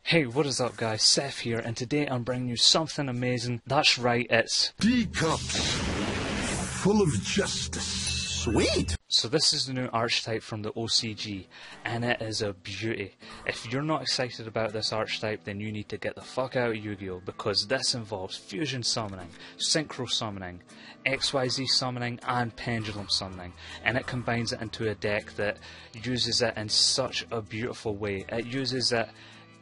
Hey, what is up guys, Seth here, and today I'm bringing you something amazing. That's right, it's teacups full of justice. Sweet! So this is the new archetype from the OCG, and it is a beauty. If you're not excited about this archetype, then you need to get the fuck out of Yu-Gi-Oh! Because this involves fusion summoning, synchro summoning, XYZ summoning, and pendulum summoning, and it combines it into a deck that uses it in such a beautiful way. It uses it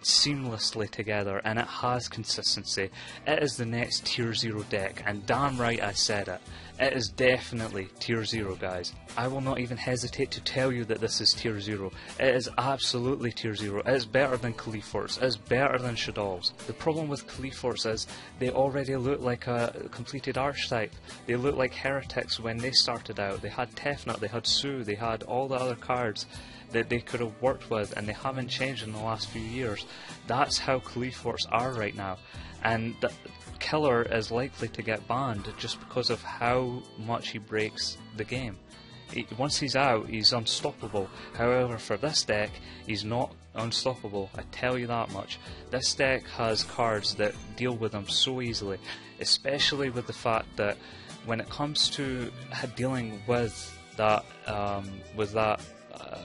seamlessly together, and it has consistency. It is the next tier 0 deck, and damn right I said it. It is definitely tier 0, guys. I will not even hesitate to tell you that this is tier 0. It is absolutely tier 0. It is better than Qliforts. It is better than Shaddolls. The problem with Qliforts is they already look like a completed archetype. They look like heretics when they started out. They had Tefnut, they had Su, they had all the other cards that they could have worked with, and they haven't changed in the last few years. That's how Qliforts are right now, and the Killer is likely to get banned just because of how much he breaks the game. Once he's out, he's unstoppable. However, for this deck, he's not unstoppable, I tell you that much. This deck has cards that deal with him so easily, especially with the fact that when it comes to dealing with that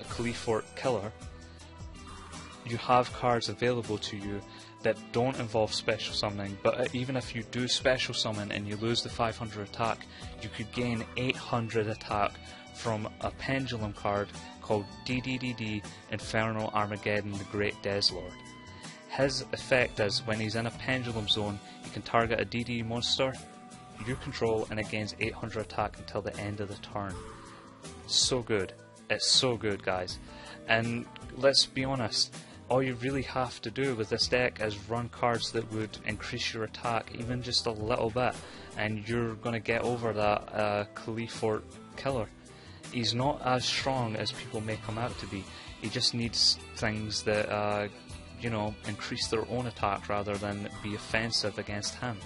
Qlifort killer, you have cards available to you that don't involve special summoning, but even if you do special summon and you lose the 500 attack, you could gain 800 attack from a pendulum card called DDDD Infernal Armageddon the Great Deslord. His effect is, when he's in a pendulum zone, you can target a DD monster you control and it gains 800 attack until the end of the turn. So good. It's so good, guys. And let's be honest, all you really have to do with this deck is run cards that would increase your attack even just a little bit, and you're going to get over that Qlifort killer. He's not as strong as people make him out to be. He just needs things that increase their own attack rather than be offensive against him.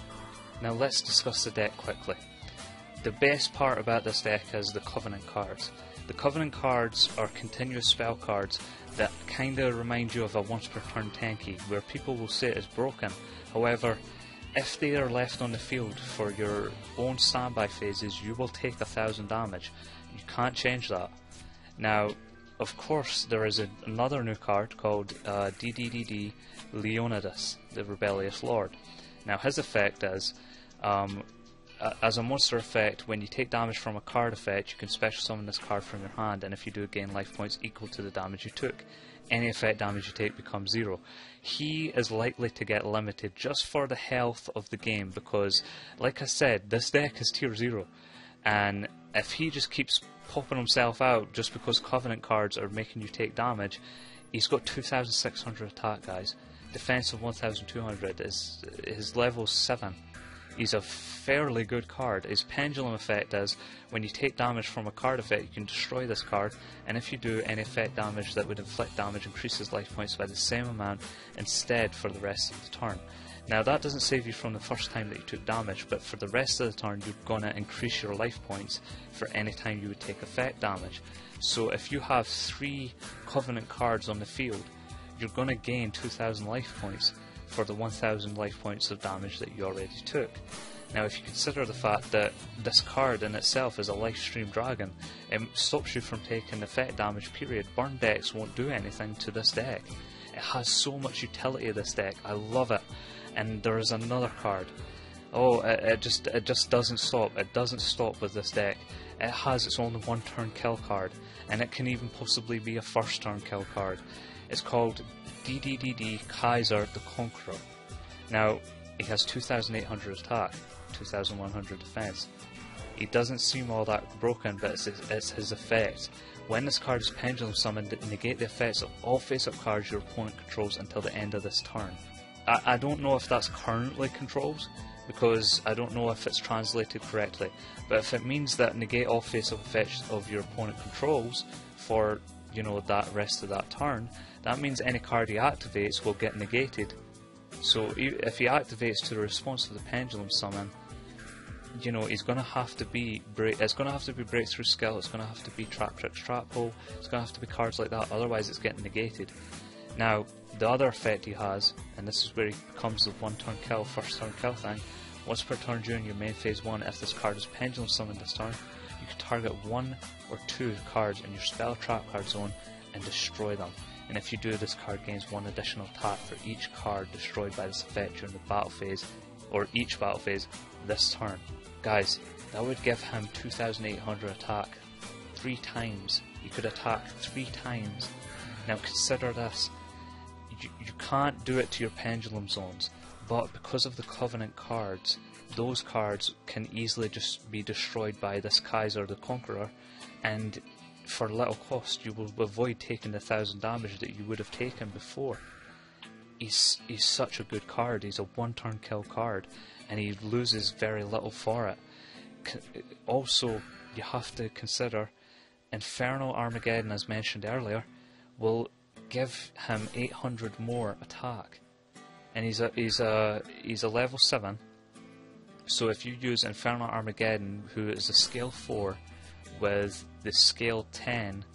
Now let's discuss the deck quickly. The best part about this deck is the Covenant cards. The Covenant cards are continuous spell cards that kinda remind you of a once per turn tanky, where people will say it is broken. However, if they are left on the field for your own standby phases, you will take 1000 damage. You can't change that. Now, of course, there is another new card called DDDD Leonidas, the Rebellious Lord. Now, his effect is, as a monster effect, when you take damage from a card effect, you can special summon this card from your hand, and if you do, gain life points equal to the damage you took. Any effect damage you take becomes 0. He is likely to get limited just for the health of the game, because, like I said, this deck is tier 0, and if he just keeps popping himself out just because Covenant cards are making you take damage, he's got 2600 attack, guys. Defense of 1200, his level 7. He's a fairly good card. His pendulum effect is, when you take damage from a card effect, you can destroy this card, and if you do, any effect damage that would inflict damage increases life points by the same amount instead for the rest of the turn. Now that doesn't save you from the first time that you took damage, but for the rest of the turn you're going to increase your life points for any time you would take effect damage. So if you have 3 Covenant cards on the field, you're going to gain 2000 life points for the 1000 life points of damage that you already took. Now if you consider the fact that this card in itself is a life stream dragon, it stops you from taking effect damage, period. Burn decks won't do anything to this deck. It has so much utility, this deck. I love it. And there is another card. Oh, it just doesn't stop. It doesn't stop with this deck. It has its own 1-turn kill card, and it can even possibly be a first turn kill card. It's called DDDD Kaiser the Conqueror. Now, he has 2800 attack, 2100 defense. He doesn't seem all that broken, but it's his effect. When this card is pendulum summoned, negate the effects of all face-up cards your opponent controls until the end of this turn. I don't know if that's currently controls, because I don't know if it's translated correctly, but if it means that negate all face-up effects of your opponent controls for that rest of that turn, that means any card he activates will get negated. So if he activates to the response to the pendulum summon, he's going to have to be it's going to have to be Breakthrough Skill, it's going to have to be Trap Tricks Trap Hole, it's going to have to be cards like that, otherwise it's getting negated. Now, the other effect he has, and this is where he becomes the one turn kill, first turn kill thing. Once per turn during your main phase 1, if this card is pendulum summoned this turn, you can target 1 or 2 cards in your spell trap card zone and destroy them. And if you do, this card gains 1 additional attack for each card destroyed by this effect during the battle phase, or each battle phase this turn. Guys, that would give him 2,800 attack 3 times. You could attack 3 times. Now consider this. You can't do it to your pendulum zones, but because of the Covenant cards, those cards can easily just be destroyed by this Kaiser the Conqueror, and for little cost you will avoid taking the 1,000 damage that you would have taken before. He's such a good card. He's a one turn kill card, and he loses very little for it. Also, you have to consider Infernal Armageddon, as mentioned earlier, will give him 800 more attack, and he's a level 7. So if you use Infernal Armageddon, who is a scale 4 with the scale 10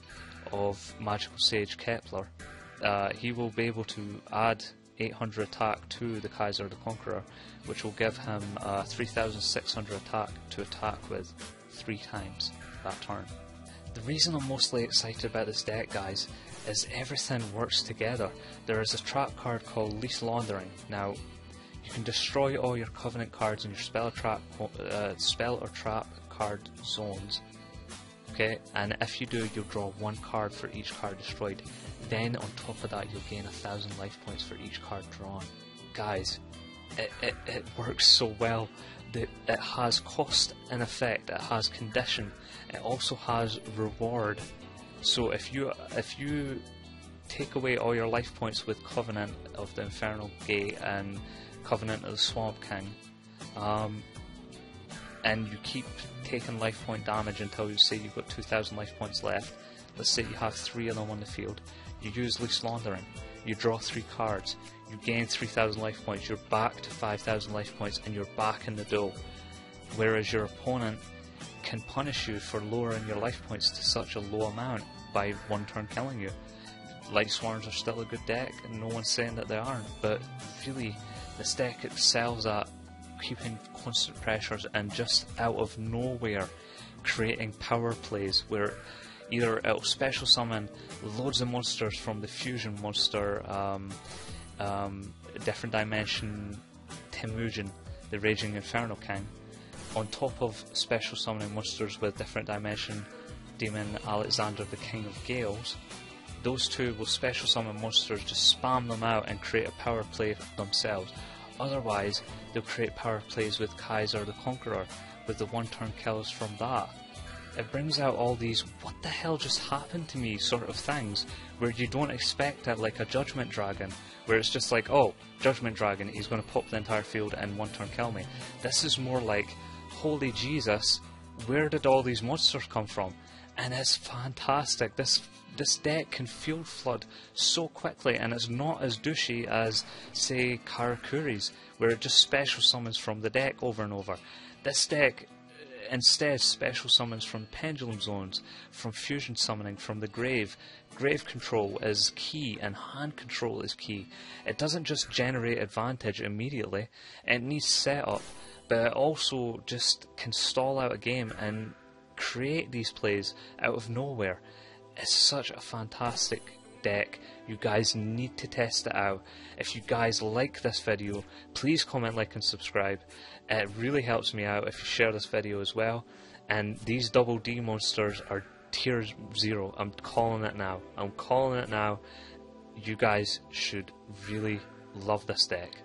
of Magical Sage Kepler, he will be able to add 800 attack to the Kaiser the Conqueror, which will give him 3,600 attack to attack with 3 times that turn. The reason I'm mostly excited about this deck, guys, is everything works together. There is a trap card called Least Laundering. Now, you can destroy all your Covenant cards in your spell or trap card zones. Okay, and if you do, you'll draw 1 card for each card destroyed. Then on top of that, you'll gain 1,000 life points for each card drawn. Guys, it works so well. It has cost and effect, it has condition, it also has reward. So if you take away all your life points with Covenant of the Infernal Gate and Covenant of the Swamp King, and you keep taking life point damage until you say you've got 2,000 life points left, let's say you have 3 of them on the field, you use Least Laundering, you draw 3 cards, you gain 3,000 life points, you're back to 5,000 life points, and you're back in the duel. Whereas your opponent can punish you for lowering your life points to such a low amount by 1 turn killing you. Light Swarms are still a good deck, and no one's saying that they aren't, but really, this deck excels at keeping constant pressures and just out of nowhere creating power plays where either it'll special summon loads of monsters from the fusion monster, different dimension Temujin, the Raging Inferno King, on top of special summoning monsters with different dimension demon Alexander the King of Gales. Those two will special summon monsters, just spam them out and create a power play themselves. Otherwise, they'll create power plays with Kaiser the Conqueror, with the 1 turn kills from that. It brings out all these what the hell just happened to me sort of things, where you don't expect it, like a Judgment Dragon, where it's just like, oh, Judgment Dragon, he's going to pop the entire field and 1 turn kill me. This is more like, holy Jesus, where did all these monsters come from? And it's fantastic. This deck can field flood so quickly, and it's not as douchey as, say, Karakuri's, where it just special summons from the deck over and over. This deck instead special summons from pendulum zones, from fusion summoning, from the grave. Grave control is key, and hand control is key. It doesn't just generate advantage immediately, it needs setup, but it also just can stall out a game and create these plays out of nowhere. It's such a fantastic deck. You guys need to test it out. If you guys like this video, please comment, like and subscribe. It really helps me out if you share this video as well. And these double D monsters are tier 0. I'm calling it now. I'm calling it now. You guys should really love this deck.